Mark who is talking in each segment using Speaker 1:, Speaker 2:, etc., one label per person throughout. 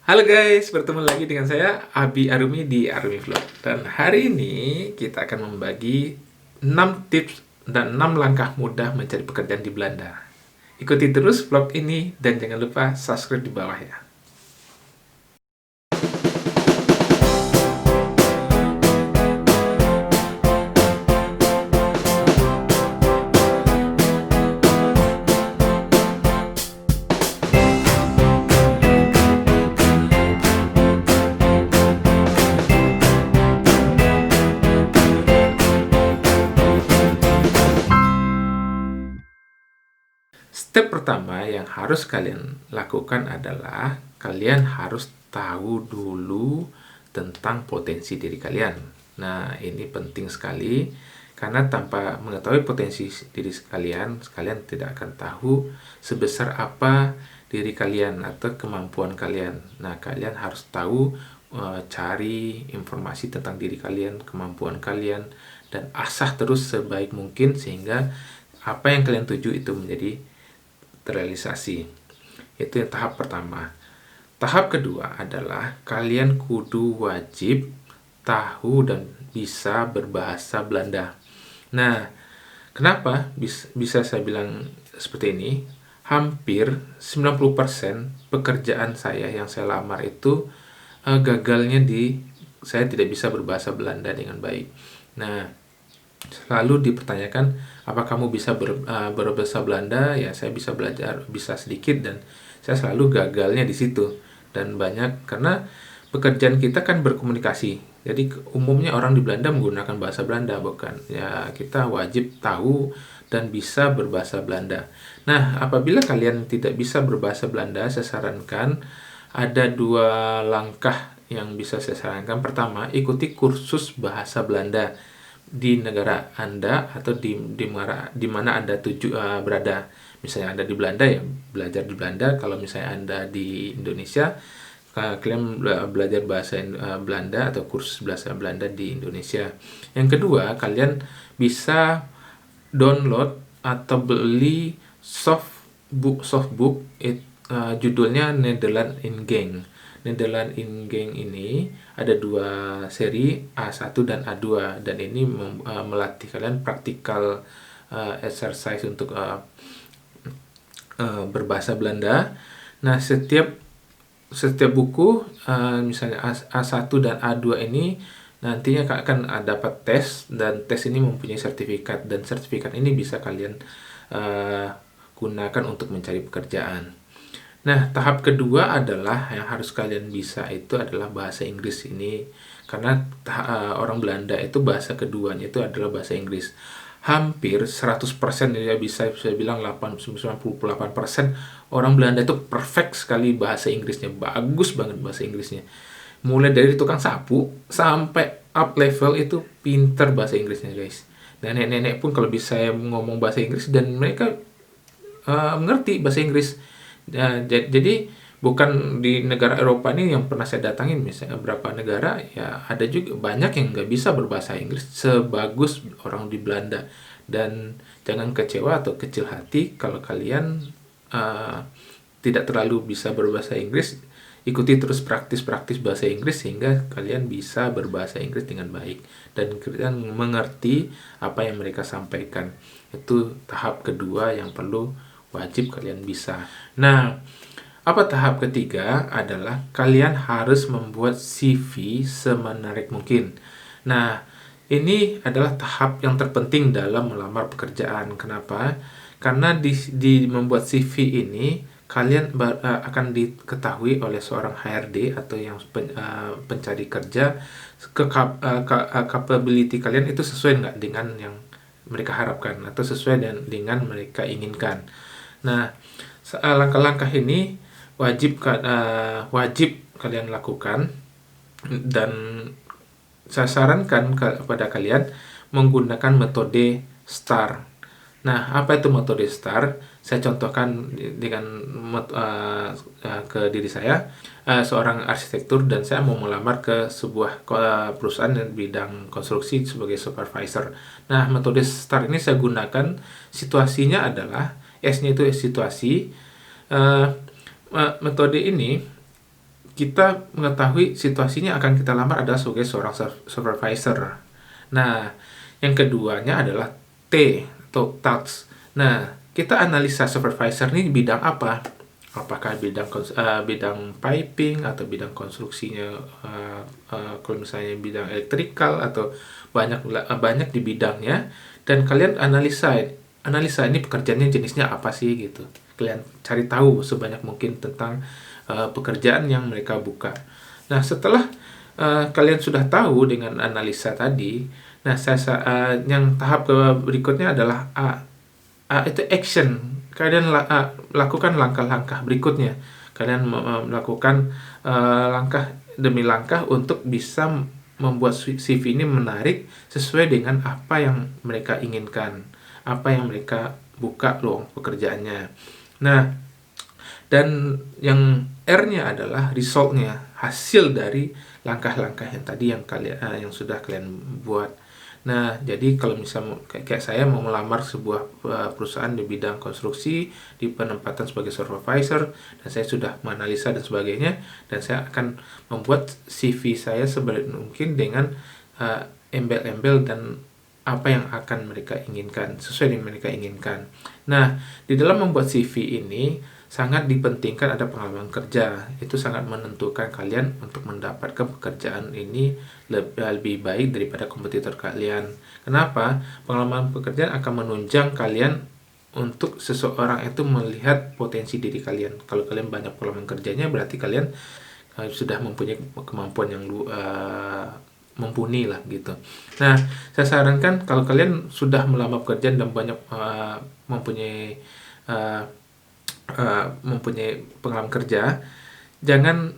Speaker 1: Halo guys, bertemu lagi dengan saya Abi Arumi di Arumi Vlog. Dan hari ini kita akan membagi 6 tips dan 6 langkah mudah mencari pekerjaan di Belanda. Ikuti terus vlog ini dan jangan lupa subscribe di bawah ya. Step pertama yang harus kalian lakukan adalah kalian harus tahu dulu tentang potensi diri kalian. Nah, ini penting sekali karena tanpa mengetahui potensi diri kalian, kalian tidak akan tahu sebesar apa diri kalian atau kemampuan kalian. Nah, kalian harus tahu cari informasi tentang diri kalian, kemampuan kalian, dan asah terus sebaik mungkin sehingga apa yang kalian tuju itu menjadi terrealisasi. Itu yang tahap pertama. Tahap kedua adalah kalian kudu wajib tahu dan bisa berbahasa Belanda. Nah, kenapa bisa saya bilang seperti ini? Hampir 90% pekerjaan saya yang saya lamar itu gagalnya di saya tidak bisa berbahasa Belanda dengan baik. Nah, selalu dipertanyakan, apa kamu bisa berbahasa Belanda? Ya, saya bisa belajar, bisa sedikit, dan saya selalu gagalnya di situ. Dan banyak karena pekerjaan kita kan berkomunikasi. Jadi umumnya orang di Belanda menggunakan bahasa Belanda, bukan? Ya, kita wajib tahu dan bisa berbahasa Belanda. Nah, apabila kalian tidak bisa berbahasa Belanda, saya sarankan ada 2 langkah yang bisa saya sarankan. Pertama, ikuti kursus bahasa Belanda di negara Anda atau di mana Anda berada. Misalnya Anda di Belanda, ya belajar di Belanda. Kalau misalnya Anda di Indonesia, kalian belajar bahasa Belanda atau kursus bahasa Belanda di Indonesia. Yang kedua, kalian bisa download atau beli softbook judulnya Nederland in Gang. Nederland in Gang ini ada 2 seri, A1 dan A2, dan ini melatih kalian praktikal exercise untuk berbahasa Belanda. Nah, setiap buku misalnya A1 dan A2 ini nantinya akan dapat tes, dan tes ini mempunyai sertifikat, dan sertifikat ini bisa kalian gunakan untuk mencari pekerjaan. Nah, tahap kedua adalah yang harus kalian bisa itu adalah bahasa Inggris ini, karena orang Belanda itu bahasa keduanya itu adalah bahasa Inggris. Hampir 100% ya, bisa saya bilang 98% orang Belanda itu perfect sekali bahasa Inggrisnya, bagus banget bahasa Inggrisnya. Mulai dari tukang sapu sampai up level itu pinter bahasa Inggrisnya, guys. Dan nenek-nenek pun kalau bisa ngomong bahasa Inggris dan mereka mengerti bahasa Inggris. Jadi bukan di negara Eropa ini yang pernah saya datangin, misalnya beberapa negara, ya ada juga banyak yang nggak bisa berbahasa Inggris sebagus orang di Belanda. Dan jangan kecewa atau kecil hati kalau kalian tidak terlalu bisa berbahasa Inggris. Ikuti terus praktis bahasa Inggris sehingga kalian bisa berbahasa Inggris dengan baik dan kalian mengerti apa yang mereka sampaikan. Itu tahap kedua yang perlu wajib kalian bisa. Nah, apa tahap ketiga adalah kalian harus membuat CV semenarik mungkin. Nah, ini adalah tahap yang terpenting dalam melamar pekerjaan. Kenapa? Karena di membuat CV ini kalian akan diketahui oleh seorang HRD atau yang pencari kerja capability kalian itu sesuai nggak dengan yang mereka harapkan atau sesuai dengan mereka inginkan. Nah, langkah-langkah ini wajib kalian lakukan, dan saya sarankan kepada kalian menggunakan metode STAR. Nah, apa itu metode STAR? Saya contohkan dengan ke diri saya, seorang arsitektur, dan saya mau melamar ke sebuah perusahaan di bidang konstruksi sebagai supervisor. Nah, metode STAR ini saya gunakan, situasinya adalah S-nya itu situasi. Metode ini kita mengetahui situasinya akan kita lamar adalah sebagai seorang supervisor. Nah, yang keduanya adalah T atau task. Nah, kita analisa supervisor ini bidang apa? Apakah bidang piping atau bidang konstruksinya, kalau misalnya bidang elektrikal atau banyak di bidangnya, dan kalian analisa ini pekerjaannya jenisnya apa sih gitu. Kalian cari tahu sebanyak mungkin tentang pekerjaan yang mereka buka. Nah, setelah kalian sudah tahu dengan analisa tadi, nah yang tahap berikutnya adalah itu action. Kalian lakukan langkah-langkah berikutnya. Kalian melakukan langkah demi langkah untuk bisa membuat CV ini menarik sesuai dengan apa yang mereka inginkan, apa yang mereka buka lowong pekerjaannya. Nah, dan yang R-nya adalah result-nya, hasil dari langkah-langkah yang tadi yang sudah kalian buat. Nah, jadi kalau misalnya kayak saya mau melamar sebuah perusahaan di bidang konstruksi, di penempatan sebagai supervisor, dan saya sudah menganalisa dan sebagainya, dan saya akan membuat CV saya sebaik mungkin dengan embel-embel dan apa yang akan mereka inginkan, sesuai dengan mereka inginkan. Nah, di dalam membuat CV ini sangat dipentingkan ada pengalaman kerja. Itu sangat menentukan kalian untuk mendapatkan pekerjaan ini lebih baik daripada kompetitor kalian. Kenapa? Pengalaman pekerjaan akan menunjang kalian untuk seseorang itu melihat potensi diri kalian. Kalau kalian banyak pengalaman kerjanya, berarti kalian sudah mempunyai kemampuan yang mumpuni lah gitu. Nah, saya sarankan kalau kalian sudah melamar pekerjaan dan banyak mempunyai pengalaman kerja, jangan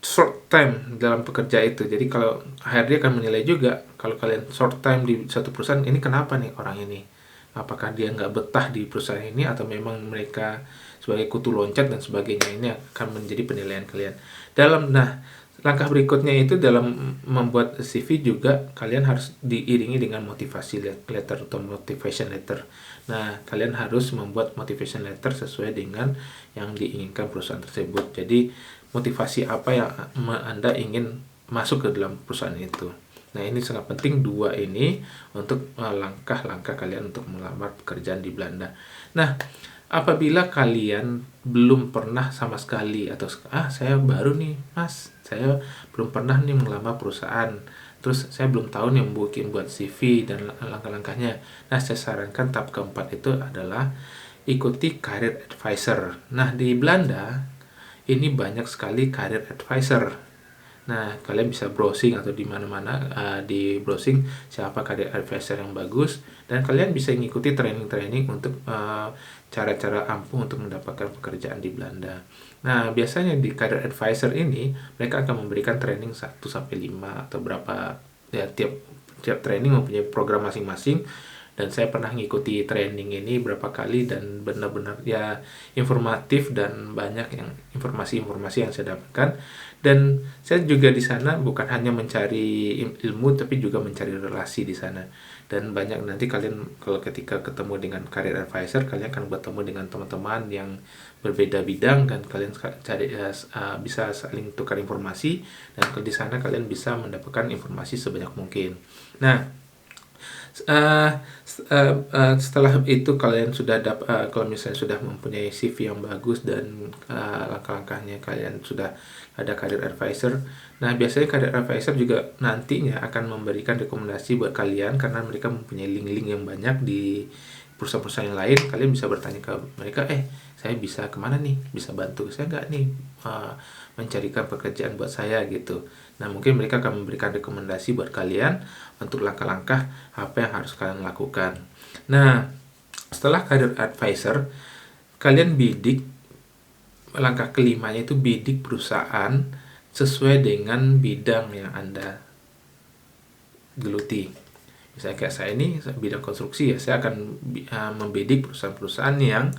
Speaker 1: short time dalam pekerja itu. Jadi kalau HRD akan menilai juga kalau kalian short time di satu perusahaan, ini kenapa nih orang ini, apakah dia nggak betah di perusahaan ini atau memang mereka sebagai kutu loncat dan sebagainya. Ini akan menjadi penilaian kalian langkah berikutnya itu dalam membuat CV juga kalian harus diiringi dengan motivasi letter atau motivation letter. Nah, kalian harus membuat motivation letter sesuai dengan yang diinginkan perusahaan tersebut. Jadi, motivasi apa yang Anda ingin masuk ke dalam perusahaan itu. Nah, ini sangat penting dua ini untuk langkah-langkah kalian untuk melamar pekerjaan di Belanda. Nah, apabila kalian belum pernah sama sekali atau saya baru nih mas, saya belum pernah nih melamar perusahaan, terus saya belum tahu nih buat CV dan langkah-langkahnya. Nah, saya sarankan tahap keempat itu adalah ikuti career advisor. Nah, di Belanda ini banyak sekali career advisor. Nah, kalian bisa browsing atau di mana-mana di browsing siapa career advisor yang bagus, dan kalian bisa mengikuti training-training untuk cara-cara ampuh untuk mendapatkan pekerjaan di Belanda. Nah, biasanya di career advisor ini mereka akan memberikan training 1-5 atau berapa ya, tiap training mempunyai program masing-masing. Dan saya pernah mengikuti training ini berapa kali dan benar-benar ya informatif dan banyak yang informasi-informasi yang saya dapatkan. Dan saya juga di sana bukan hanya mencari ilmu tapi juga mencari relasi di sana. Dan banyak nanti kalian kalau ketika ketemu dengan career advisor, kalian akan bertemu dengan teman-teman yang berbeda bidang dan kalian bisa saling tukar informasi, dan di sana kalian bisa mendapatkan informasi sebanyak mungkin. Nah, setelah itu kalian sudah kalau misalnya sudah mempunyai CV yang bagus dan langkah-langkahnya kalian sudah ada career advisor. Nah, biasanya career advisor juga nantinya akan memberikan rekomendasi buat kalian karena mereka mempunyai link-link yang banyak di perusahaan-perusahaan yang lain. Kalian bisa bertanya ke mereka, saya bisa kemana nih, bisa bantu saya nggak nih mencarikan pekerjaan buat saya gitu. Nah, mungkin mereka akan memberikan rekomendasi buat kalian untuk langkah-langkah apa yang harus kalian lakukan. Nah, setelah career advisor, kalian bidik, langkah kelimanya itu bidik perusahaan sesuai dengan bidang yang Anda geluti. Misalnya kayak saya ini bidang konstruksi, ya saya akan membidik perusahaan-perusahaan yang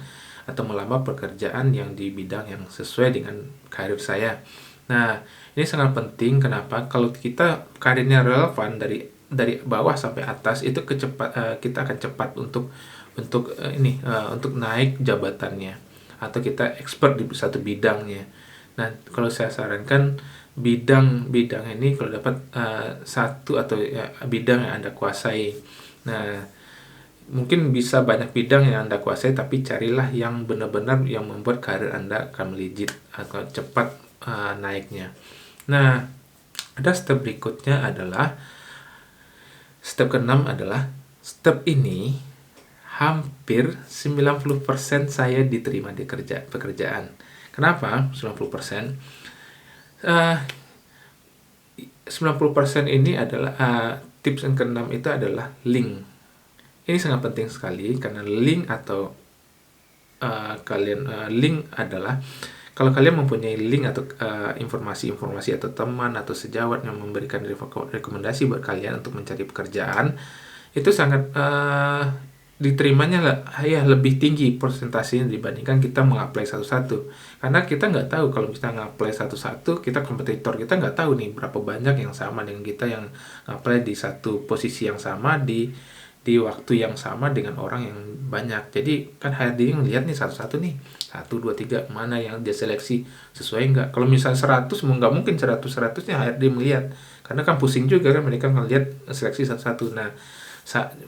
Speaker 1: atau melamar pekerjaan yang di bidang yang sesuai dengan karir saya. Nah, ini sangat penting. Kenapa? Kalau kita karirnya relevan dari bawah sampai atas, itu kita akan cepat untuk naik jabatannya atau kita expert di satu bidangnya. Nah, kalau saya sarankan bidang-bidang ini kalau dapat satu atau bidang yang Anda kuasai. Nah, mungkin bisa banyak bidang yang Anda kuasai, tapi carilah yang benar-benar yang membuat karir Anda akan melejit atau cepat naiknya. Nah, ada step berikutnya adalah step ke-6 adalah step ini hampir 90% saya diterima di pekerjaan. Kenapa 90%? 90% ini adalah tips yang ke-6 itu adalah link. Ini sangat penting sekali karena link atau link adalah kalau kalian mempunyai link atau informasi-informasi atau teman atau sejawat yang memberikan rekomendasi buat kalian untuk mencari pekerjaan, itu sangat diterimanya lebih tinggi persentasenya dibandingkan kita mengapply satu-satu. Karena kita nggak tahu kalau kita nge-apply satu-satu, kita kompetitor kita nggak tahu nih berapa banyak yang sama dengan kita yang apply di satu posisi yang sama di waktu yang sama dengan orang yang banyak. Jadi kan HRD ngelihat nih satu-satu nih, 1, 2, 3 mana yang dia seleksi sesuai nggak. Kalau misalnya 100 nggak mungkin 100-100-nya HRD melihat, karena kan pusing juga kan mereka ngelihat seleksi satu-satu. Nah,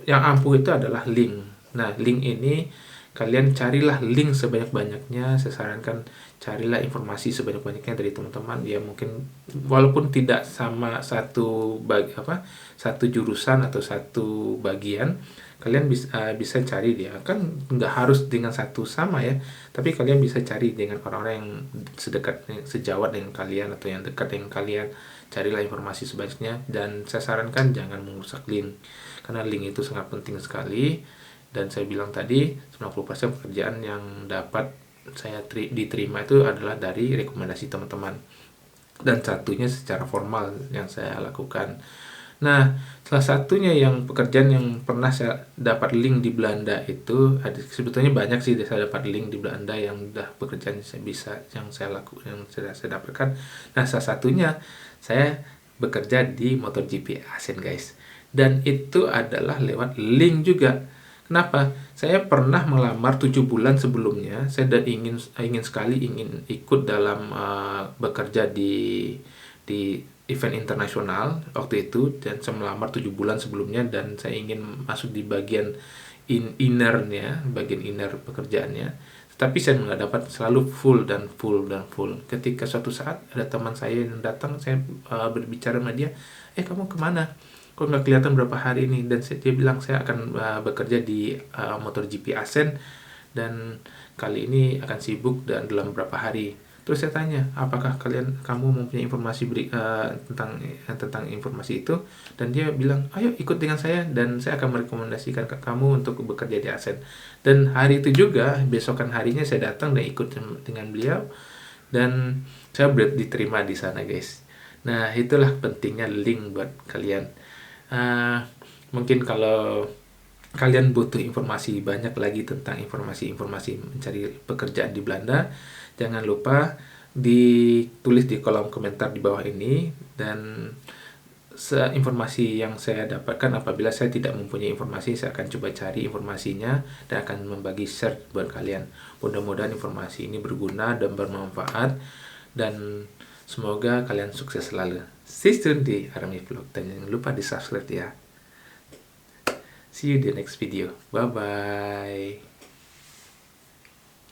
Speaker 1: yang ampuh itu adalah link. Nah, link ini kalian carilah link sebanyak-banyaknya. Saya sarankan carilah informasi sebanyak-banyaknya dari teman-teman. Ya mungkin walaupun tidak sama satu jurusan atau satu bagian, kalian bisa cari dia. Kan nggak harus dengan satu sama ya, tapi kalian bisa cari dengan orang-orang yang sejawat dengan kalian atau yang dekat dengan kalian. Carilah informasi sebanyaknya, dan saya sarankan jangan merusak link, karena link itu sangat penting sekali. Dan saya bilang tadi 90% pekerjaan yang dapat saya diterima itu adalah dari rekomendasi teman-teman, dan satunya secara formal yang saya lakukan. Nah, salah satunya yang pekerjaan yang pernah saya dapat link di Belanda itu sebetulnya banyak sih saya dapat link di Belanda yang udah pekerjaan yang saya lakukan, yang saya dapatkan. Nah, salah satunya saya bekerja di MotoGP Asen, guys. Dan itu adalah lewat link juga. Kenapa? Saya pernah melamar 7 bulan sebelumnya. Saya ingin sekali ikut dalam bekerja di event internasional waktu itu, dan saya melamar 7 bulan sebelumnya, dan saya ingin masuk di bagian bagian inner pekerjaannya. Tapi saya nggak dapat, selalu full. Ketika suatu saat ada teman saya yang datang, saya berbicara sama dia, kamu kemana? Kok nggak kelihatan berapa hari ini? Dan dia bilang saya akan bekerja di MotoGP Asen, dan kali ini akan sibuk dan dalam beberapa hari. Terus saya tanya, apakah kamu mempunyai informasi tentang informasi itu? Dan dia bilang, ayo ikut dengan saya, dan saya akan merekomendasikan ke kamu untuk bekerja di Asen. Dan hari itu juga, besokan harinya saya datang dan ikut dengan beliau, dan saya diterima di sana, guys. Nah, itulah pentingnya link buat kalian. Mungkin kalau kalian butuh informasi banyak lagi tentang informasi mencari pekerjaan di Belanda, jangan lupa ditulis di kolom komentar di bawah ini. Dan informasi yang saya dapatkan, apabila saya tidak mempunyai informasi, saya akan coba cari informasinya dan akan membagi share buat kalian. Mudah-mudahan informasi ini berguna dan bermanfaat, dan semoga kalian sukses selalu. Stay tune di Army Vlog, dan jangan lupa di subscribe ya. See you in the next video. Bye bye.